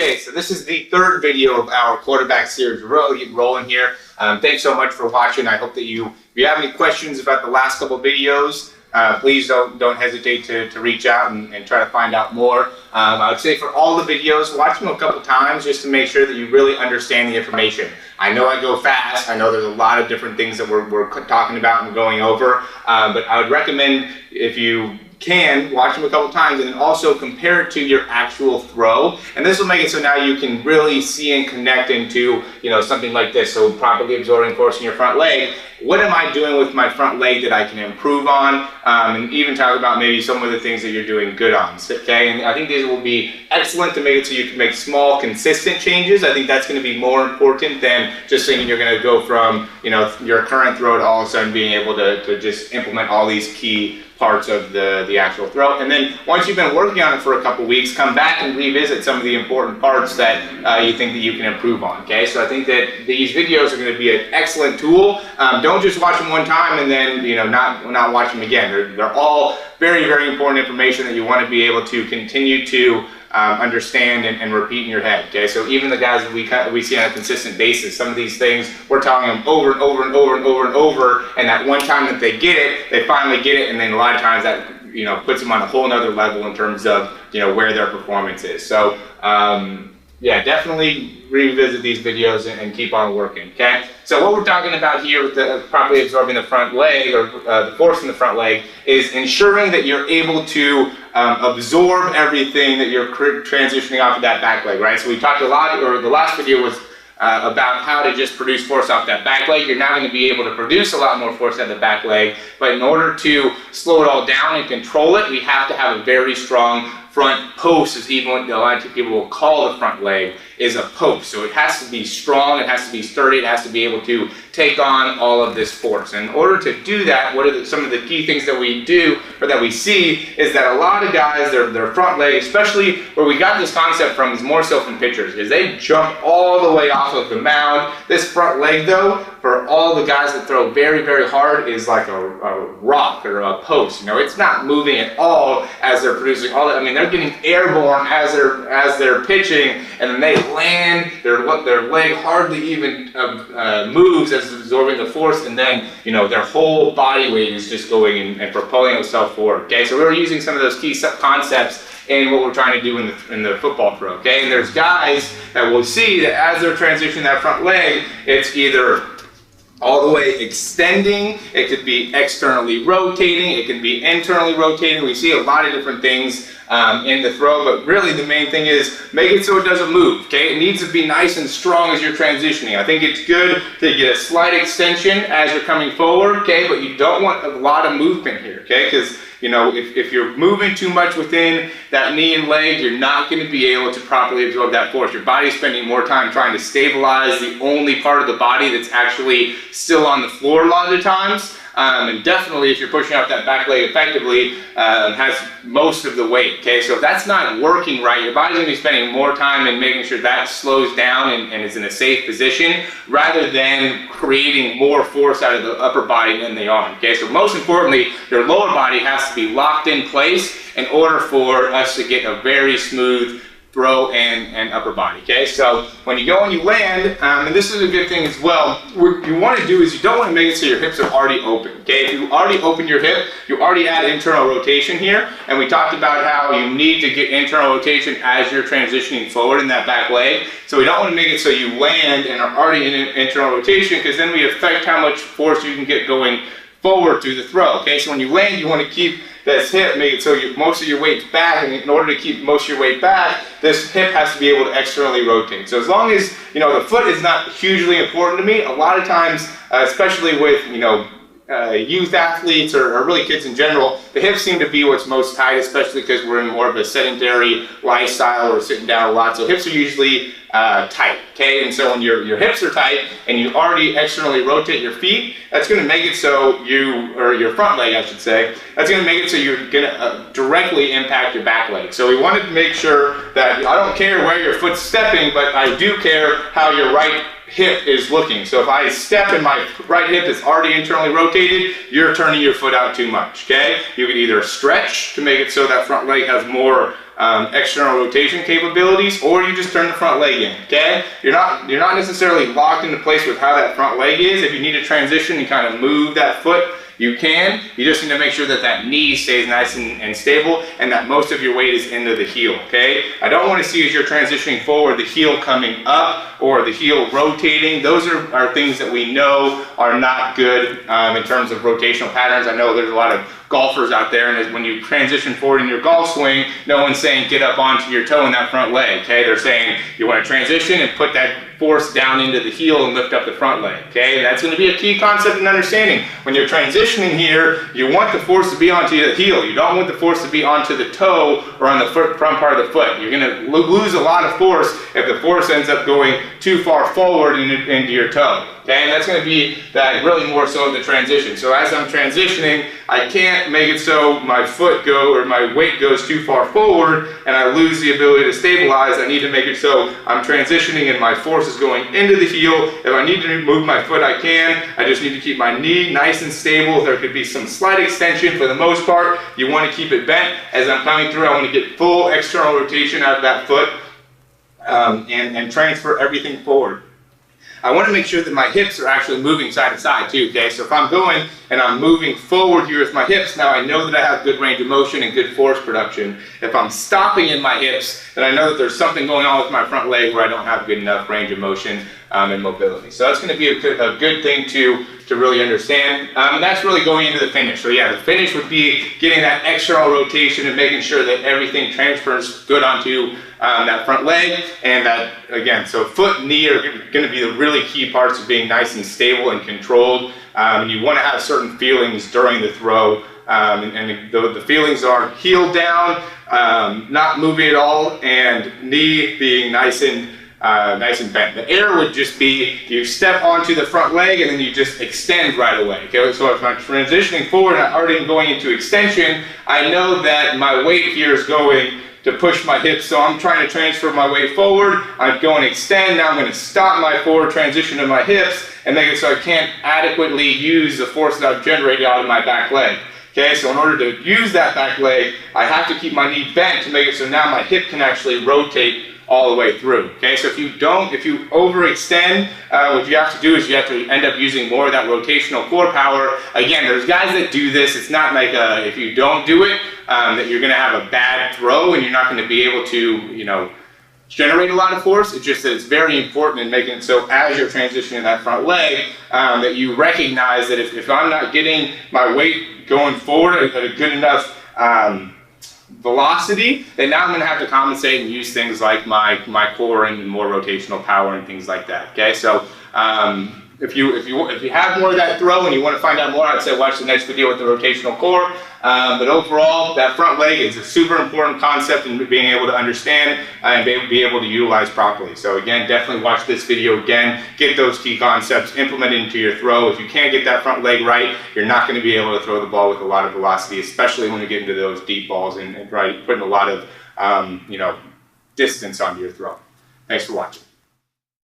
Okay, so this is the third video of our quarterback series. We're really getting rolling here. Thanks so much for watching. I hope that if you have any questions about the last couple videos, please don't hesitate to reach out and try to find out more. I would say for all the videos, watch them a couple times just to make sure that you really understand the information. I know I go fast. I know there's a lot of different things that we're talking about and going over, but I would recommend, if you can, watch them a couple times and then also compare it to your actual throw, and this will make it so now you can really see and connect into something like this. So properly absorbing force in your front leg. What am I doing with my front leg that I can improve on, and even talk about maybe some of the things that you're doing good on. Okay, and I think these will be excellent to make it so you can make small, consistent changes. I think that's going to be more important than just thinking you're going to go from your current throw to all of a sudden being able to just implement all these key parts of the actual throw. And then once you've been working on it for a couple weeks, come back and revisit some of the important parts that you think that you can improve on. Okay, so I think that these videos are going to be an excellent tool. Don't just watch them one time and then not watch them again. They're all very, very important information that you want to be able to continue to understand and repeat in your head. Okay, so even the guys that we see on a consistent basis, some of these things we're telling them over and over and over and over and over, and that one time that they get it, they finally get it, and then a lot of times that puts them on a whole nother level in terms of where their performance is. So yeah, definitely revisit these videos and keep on working. Okay, so what we're talking about here with the properly absorbing the front leg, or the force in the front leg, is ensuring that you're able to absorb everything that you're transitioning off of that back leg, right? So we talked a lot, or the last video was about how to just produce force off that back leg. You're now going to be able to produce a lot more force at the back leg, but in order to slow it all down and control it, we have to have a very strong front post, is even what a lot of people will call the front leg, is a post. So it has to be strong, it has to be sturdy, it has to be able to take on all of this force. And in order to do that, what are some of the key things that we do, or that we see, is that a lot of guys, their front leg, especially where we got this concept from, is more so from pitchers, is they jump all the way off of the mound. This front leg, though, for all the guys that throw very, very hard, is like a rock or a post. It's not moving at all as they're producing all that. I mean, they're getting airborne as they're pitching, and then they land. Their leg hardly even moves as it's absorbing the force, and then their whole body weight is just going and propelling itself forward. Okay, so we're using some of those key concepts in what we're trying to do in the football throw. Okay, and there's guys that will see that as they're transitioning that front leg, it's either all the way extending, it could be externally rotating, it can be internally rotating. We see a lot of different things in the throw, but really the main thing is make it so it doesn't move. Okay, it needs to be nice and strong as you're transitioning. I think it's good to get a slight extension as you're coming forward, okay, but you don't want a lot of movement here, okay, because if you're moving too much within that knee and leg, you're not going to be able to properly absorb that force. Your body's spending more time trying to stabilize the only part of the body that's actually still on the floor a lot of the times. And definitely, if you're pushing out that back leg effectively, has most of the weight. Okay, so if that's not working right, your body's going to be spending more time in making sure that slows down and is in a safe position, rather than creating more force out of the upper body than the arm. Okay, so most importantly, your lower body has to be locked in place in order for us to get a very smooth throw and upper body. Okay, so when you go and you land, and this is a good thing as well, what you want to do is you don't want to make it so your hips are already open. Okay, if you already open your hip, you already add internal rotation here, and we talked about how you need to get internal rotation as you're transitioning forward in that back leg. So we don't want to make it so you land and are already in internal rotation, because then we affect how much force you can get going forward through the throw. Okay, so when you land, you want to keep this hip, make it so most of your weight's back, and in order to keep most of your weight back, this hip has to be able to externally rotate. So as long as the foot is not hugely important to me, a lot of times, especially with youth athletes or really kids in general, the hips seem to be what's most tight, especially because we're in more of a sedentary lifestyle or sitting down a lot. So hips are usually tight, okay? And so when your hips are tight and you already externally rotate your feet, that's going to make it so or your front leg, I should say, that's going to make it so you're going to directly impact your back leg. So we wanted to make sure that I don't care where your foot's stepping, but I do care how your right hip is looking. So if I step and my right hip is already internally rotated, you're turning your foot out too much, okay? You can either stretch to make it so that front leg has more external rotation capabilities, or you just turn the front leg in, okay? You're not necessarily locked into place with how that front leg is. If you need to transition and kind of move that foot, you can. You just need to make sure that that knee stays nice and stable, and that most of your weight is into the heel, okay? I don't want to see as you're transitioning forward the heel coming up or the heel rotating. Those are things that we know are not good in terms of rotational patterns. I know there's a lot of golfers out there, and when you transition forward in your golf swing, no one's saying get up onto your toe in that front leg, okay? They're saying you want to transition and put that force down into the heel and lift up the front leg, okay? And that's going to be a key concept in understanding. When you're transitioning here, you want the force to be onto the heel. You don't want the force to be onto the toe or on the front part of the foot. You're going to lose a lot of force if the force ends up going too far forward into your toe. Okay, and that's going to be that really more so in the transition. So as I'm transitioning, I can't make it so my foot or my weight goes too far forward and I lose the ability to stabilize. I need to make it so I'm transitioning and my force is going into the heel. If I need to move my foot, I can. I just need to keep my knee nice and stable. There could be some slight extension. For the most part, you want to keep it bent. As I'm coming through, I want to get full external rotation out of that foot and transfer everything forward. I want to make sure that my hips are actually moving side to side too, okay? So if I'm going and I'm moving forward here with my hips, now I know that I have good range of motion and good force production. If I'm stopping in my hips, then I know that there's something going on with my front leg where I don't have good enough range of motion and mobility. So that's going to be a good thing to really understand. And that's really going into the finish. So yeah, the finish would be getting that external rotation and making sure that everything transfers good onto that front leg, and that, again, so foot and knee are going to be the really key parts of being nice and stable and controlled. You want to have certain feelings during the throw, and the feelings are heel down, not moving at all, and knee being nice and bent. The air would just be you step onto the front leg and then you just extend right away. Okay, so if I'm transitioning forward and I'm already going into extension, I know that my weight here is going to push my hips, so I'm trying to transfer my weight forward. I'm going to extend. Now I'm going to stop my forward transition of my hips and make it so I can't adequately use the force that I've generated out of my back leg. Okay, so in order to use that back leg, I have to keep my knee bent to make it so now my hip can actually rotate all the way through. Okay, so if you overextend, what you have to do is you have to end up using more of that rotational core power. Again, there's guys that do this. It's not like if you don't do it, that you're going to have a bad throw and you're not going to be able to, generate a lot of force. It's just that it's very important in making it so as you're transitioning that front leg, that you recognize that if I'm not getting my weight going forward at a good enough velocity, then now I'm going to have to compensate and use things like my core and more rotational power and things like that. Okay, so if you have more of that throw and you want to find out more, I'd say watch the next video with the rotational core. But overall, that front leg is a super important concept in being able to understand and be able to utilize properly. So again, definitely watch this video again, get those key concepts, implement it into your throw. If you can't get that front leg right, you're not going to be able to throw the ball with a lot of velocity, especially when you get into those deep balls and putting a lot of distance onto your throw. Thanks for watching.